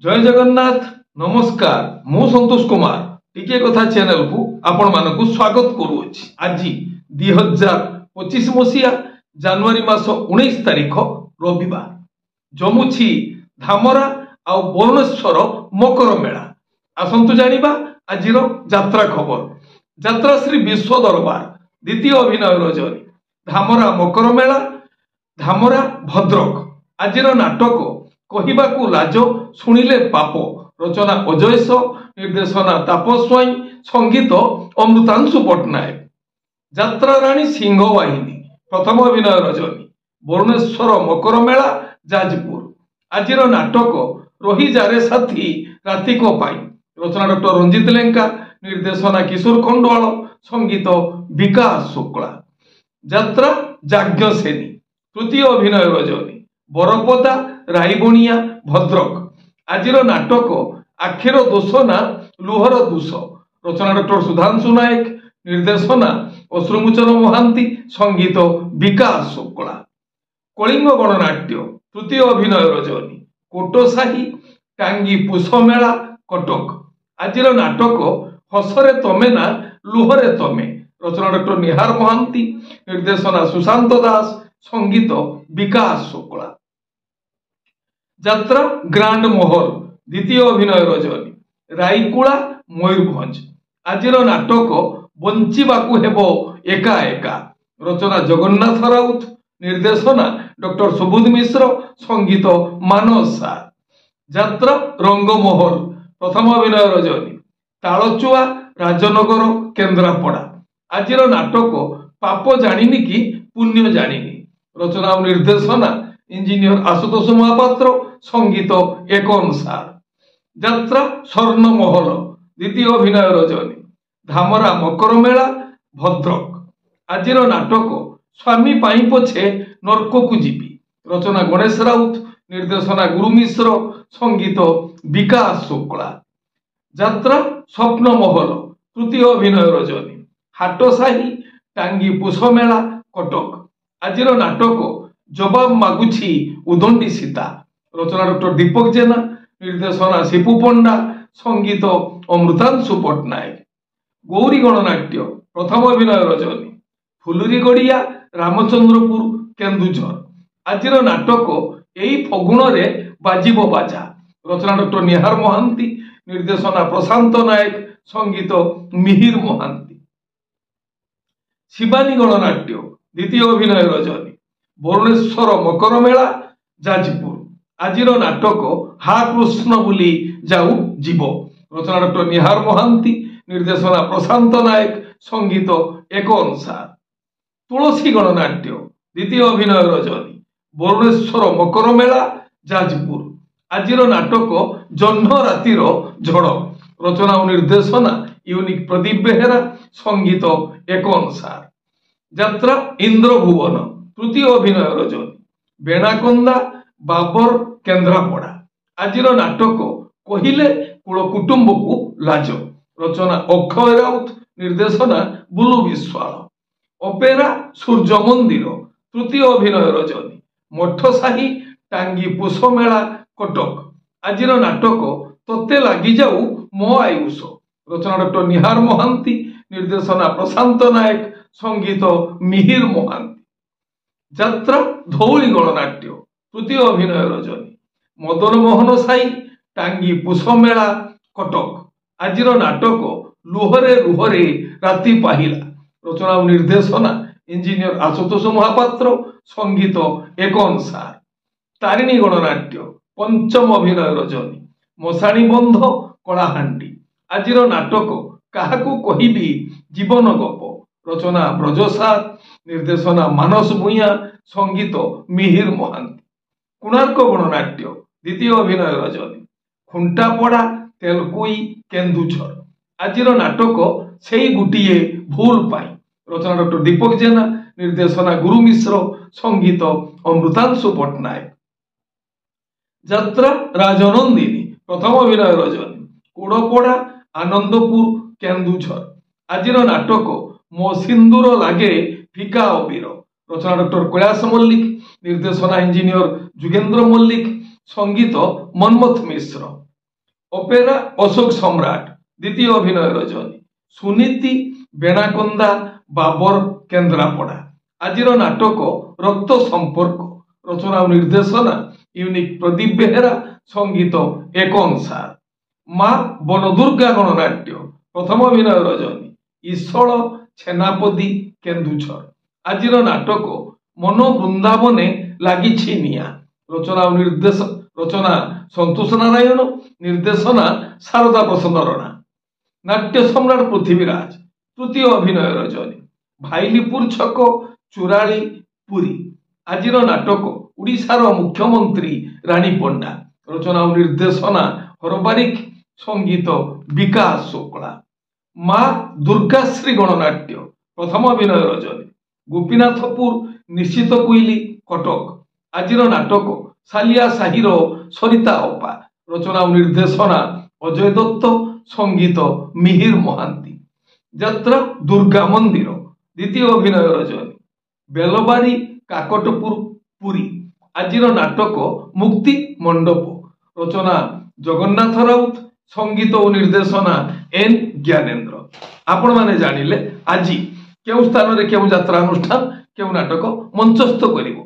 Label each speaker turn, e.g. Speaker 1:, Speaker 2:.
Speaker 1: जय जगन्नाथ नमस्कार मु संतोष कुमार टिके कथा चैनल को आपण मानकु स्वागत करूछि। आज 2025 मसीहा जनवरी मास 19 तारिख रविवार जमुछि धामरा आ भुवनेश्वर मकर मेला। आसंतु जानिबा आजिर यात्रा खबर। यात्रा श्री विश्व दरबार द्वितीय अभिनय रजनी धामरा मकर मेला धामरा भद्रक। आजिर नाटक कहिबाकू लाज शुणिले पाप रचना अजयस निर्देशना तापस्वाई संगीत अमृतांशु पट्टनायक। यात्रा राणी सिंहवाहिनी प्रथम अभिनय रजनी भुवनेश्वर मकर मेला जाजपुर। आजिर नाटक रही जारे साथी रातिक पाई रचना डॉक्टर रंजित लेंका निर्देशना किशोर खंडवाल संगीत विकास शुक्ला। यात्रा जाज्ञसेनी तृतीय अभिनय रजनी बरपदा रायबणिया भद्रक। आजिर नाटक आखिर दोष ना लुहर दोष रचना डॉक्टर सुधांशु नायक निर्देशना अश्रुमोचन महांती संगीत विकास शुक्ला। कलिंग गणनाट्य तृतीय अभिनय रजनी कोटसाही टांगी पुष मेला कटक। आजिर नाटक हसरे तमे ना लुहरे तमे रचना डॉक्टर निहार महांती निर्देशना सुशांत दास संगीत विकास शुक्ला। यात्रा ग्रांड महल द्वितीय अभिनय रजनी रायकुला मयूरभंज। आजिर नाटक बंचिबाकू हेबो एका एका रचना जगन्नाथ राउत निर्देशना डॉक्टर सुबोध मिश्र संगीत मानस सार। यात्रा रंगमहल प्रथम अभिनय रजनी तालचुआ राजनगर केन्द्रापड़ा। आजिर नाटक पाप जानिनी कि पुण्य जानिनी रचना और निर्देशना इंजीनियर आशुतोष महापात्र संगीत एक अनुसार। यात्रा स्वर्ण महल द्वितीय अभिनय रजनी धामरा मकर मेला भद्रक। आजिर नाटक स्वामी पाई पछे नरक को जीवी रचना गणेश राउत निर्देशना गुरु मिश्र संगीत विकास शुक्ला। यात्रा स्वप्न महल तृतीय अभिनय रजनी हाटसाही टांगी पुष मेला कटक। आजिर नाटक जवाब मागुछि उदंडी सीता रचना डॉक्टर दीपक जेना निर्देशना शिपू पंडा संगीत अमृतांशु पट्टनायक। गौरी गणनाट्य प्रथम अभिनय रजनी फुलुरी गड़िया रामचंद्रपुर केन्दुझर। आजिर नाटक एई फगुण रे बाजिबो बाजा रचना डॉक्टर निहार महांती निर्देशना प्रशांत नायक संगीत मिहिर महांती। शिवानी गणनाट्य द्वितीय अभिनय रजनी भुवनेश्वर मकर मेला जाजपुर। आजिर नाटक हा कृष्ण बुली जाऊ जीव रचना डॉक्टर निहार महांती निर्देशना प्रशांत नायक संगीत एक अनुसार। तुलसी गणनाट्य द्वितीय अभिनय रजनी भुवनेश्वर मकर मेला जाजपुर। आजिर नाटक जह्न रातिर झड़ रचना और निर्देशना यूनिक प्रदीप बेहेरा संगीत एक अनुसार। यात्रा इंद्र भुवन तृतीय अभिनय रजनी बेणाकंदा बाबर केन्द्रापड़ा। आजिर नाटक कहिले कुल कुटुंब को लाज रचना अक्षय राउत निर्देशना बुलु विश्वाल। अपेरा सूर्य मंदिर तृतीय अभिनय रजनी मठसाही टांगी पुष मेला कटक। आजिर नाटक तोते लगी जाऊ मो आयुष रचना डॉक्टर निहार महांती निर्देशना प्रशांत नायक संगीत मिहिर महांती। यात्रा धौली गणनाट्य तृतीय अभिनय रजनी मदन मोहन साई टांगी पुष मेला कटक। आजिर नाटक लुहरे लुहरे राति पाहिला रचना और निर्देशना इंजीनियर आशुतोष महापात्र संगीत एक अनुसार। तारिणी गणनाट्य पंचम अभिनय रजनी मशाणी बंध कलाहांडी। आजिर नाटक काहाकू कहिबी जीवन गप रचना ब्रजसाद निर्देशना मानस भूया संगीत मिहिर महांती। कोणार्क गणनाट्य द्वितीय अभिनय रजनी खुंटापड़ा तेलकुई केन्दुझर। आजिर नाटक सेई गुटिए भूल पाई रचना डॉक्टर दीपक जेना निर्देशना गुरु मिश्र संगीत अमृतांशु पट्टनायक। यात्रा राजनंदिनी प्रथम अभिनय रजनी कोड़पड़ा आनंदपुर केन्दुझर। आजिर नाटक मो सिंदूर लागे फिका अबीर रचना डॉक्टर कैलाश मल्लिक निर्देशना इंजीनियर जुगेन्द्र मल्लिक संगीत मनमथ मिश्र। অপেরা অশোক সম্রাট দ্বিতীয় অভিনয় রজনী সুনীতি বেনাকন্দা বাবর কেন্দ্রাপড়া আজির নাটক রক্ত সম্পর্ক রচনা ও নির্দেশনা ইউনিক প্রদীপ বেহেরা সঙ্গীত একন সার মা বনদুর্গা গণনাট্য প্রথম অভিনয় রজনী ঈশ্বর ছেনাপদী কেন্দুঝর আজির নাটক মন বৃন্দাবনে লাগিছি নিয়া রচনা সন্তোষ নারায়ণ নির্দেশনা সারদা প্রসন্ন রণা নাট্য সম্রাট পৃথিবীরাজ তৃতীয় অভিনয় রজনী ভাইলিপুর ছক চূড়ালী পুরী আজির নাটক ওড়িশার মুখ্যমন্ত্রী রানী পণ্ডা রচনা ও নির্দেশনা হরবারিক সঙ্গীত বিকাশ শুক্লা মা দুর্গাশ্রী গণনাট্য প্রথম অভিনয় রজনী গোপীনাথপুর নিশ্চিত কুইলি কটক আজির নাটক সালিয়া সাহির সরিতা অপা রচনা ও নির্দেশনা অজয় দত্ত সঙ্গীত মিহির মহান্তি যাত্রা দুর্গা মন্দির দ্বিতীয় অভিনয় রজনী বেলবাড়ি কাকটপুর পুরী আজির নাটক মুক্তি মণ্ডপ রচনা জগন্নাথ রাউত সঙ্গীত ও নির্দেশনা এন জ্ঞানেন্দ্র আপন মানে জানিলে আজি কেউ স্থাନରେ কেউ যাত্রা অনুষ্ঠান কেউ নাটক মঞ্চস্থ করিব।